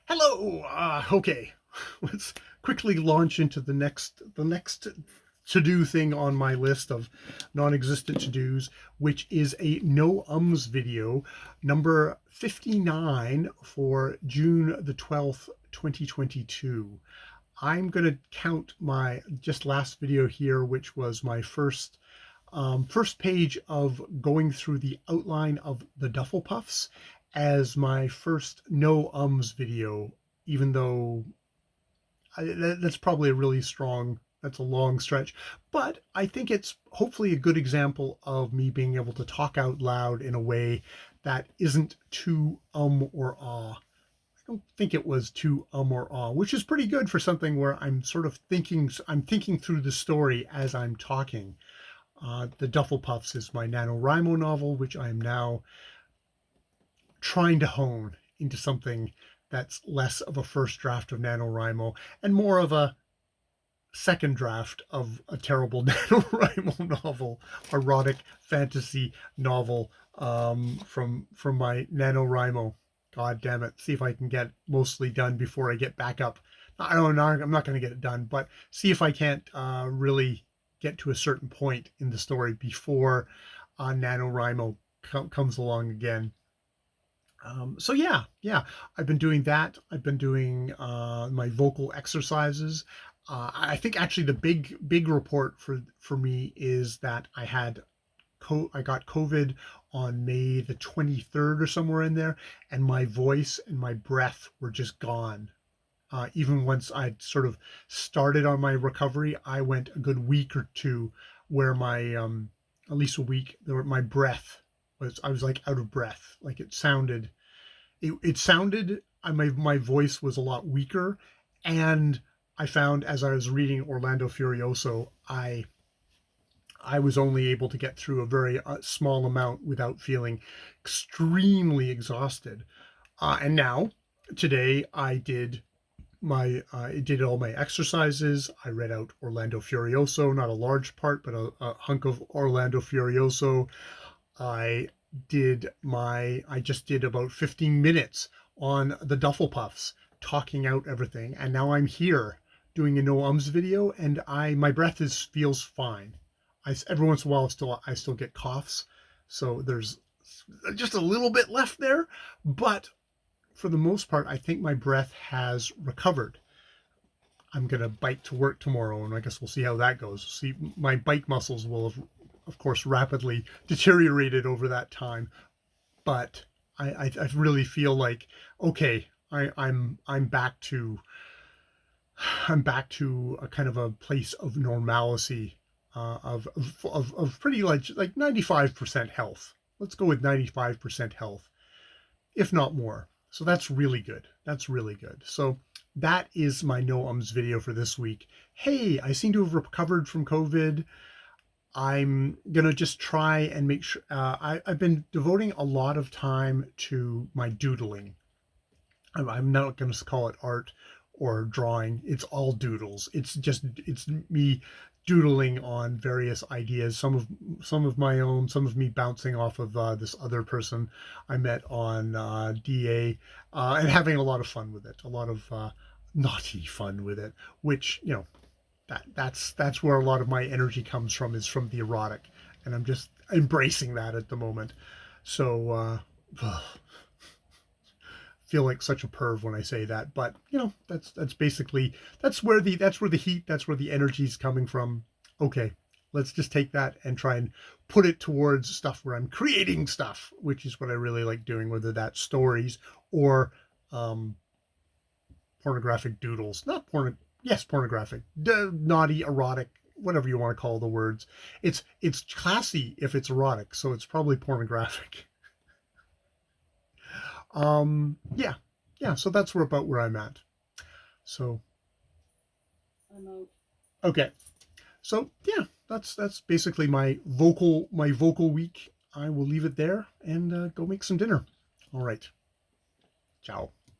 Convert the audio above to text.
Hello. Okay, let's quickly launch into the next to-do thing on my list of non-existent to-dos, which is a no ums video, number 59 for June the 12th, 2022. I'm gonna count my just last video here, which was my first page of going through the outline of the Duffel Puffs as my first no ums video, even though that's probably a really strong, that's a long stretch. But I think it's hopefully a good example of me being able to talk out loud in a way that isn't too or ah. I don't think it was too or ah, which is pretty good for something where I'm thinking through the story as I'm talking. The Duffel Puffs is my NaNoWriMo novel, which I am now trying to hone into something that's less of a first draft of NaNoWriMo and more of a second draft of a terrible NaNoWriMo novel, erotic fantasy novel from my NaNoWriMo. God damn it. See if I can get mostly done before I get back up. I don't know, I'm not going to get it done, but see if I can't really get to a certain point in the story before NaNoWriMo comes along again. So yeah, I've been doing that. I've been doing my vocal exercises. I think actually the big report for me is that I got COVID on May the 23rd or somewhere in there, and my voice and my breath were just gone. Even once I'd sort of started on my recovery, I went a good week or two where at least a week, my breath I was like out of breath. Like it sounded, my voice was a lot weaker. And I found as I was reading Orlando Furioso, I was only able to get through a very small amount without feeling extremely exhausted. And now, today, I did all my exercises. I read out Orlando Furioso, not a large part, but a hunk of Orlando Furioso. I I just did about 15 minutes on the Duffel Puffs, talking out everything. And now I'm here doing a no ums video, and my breath feels fine. Every once in a while I still get coughs. So there's just a little bit left there, but for the most part, I think my breath has recovered. I'm going to bike to work tomorrow, and I guess we'll see how that goes. See, my bike muscles will have, of course, rapidly deteriorated over that time, but I really feel like, okay, I'm back to a kind of a place of normalcy, of pretty like 95% health. Let's go with 95% health, if not more. So that's really good. That's really good. So that is my no ums video for this week. Hey, I seem to have recovered from COVID. I'm gonna just try and make sure. I've been devoting a lot of time to my doodling. I'm not going to call it art or drawing. It's all doodles. It's me doodling on various ideas. Some of my own, some of me bouncing off of this other person I met on DA, and having a lot of fun with it. A lot of naughty fun with it, which that's where a lot of my energy comes from, is from the erotic, and I'm just embracing that at the moment. So feel like such a perv when I say that, but that's basically that's where the heat, that's where the energy's coming from. Okay, let's just take that and try and put it towards stuff where I'm creating stuff, which is what I really like doing, whether that's stories or pornographic doodles. Not porn, yes, pornographic, naughty, erotic, whatever you want to call the words. It's classy if it's erotic, so it's probably pornographic. Yeah, so that's about where I'm at. So okay, so yeah, that's basically my vocal week. I will leave it there and go make some dinner. All right, ciao.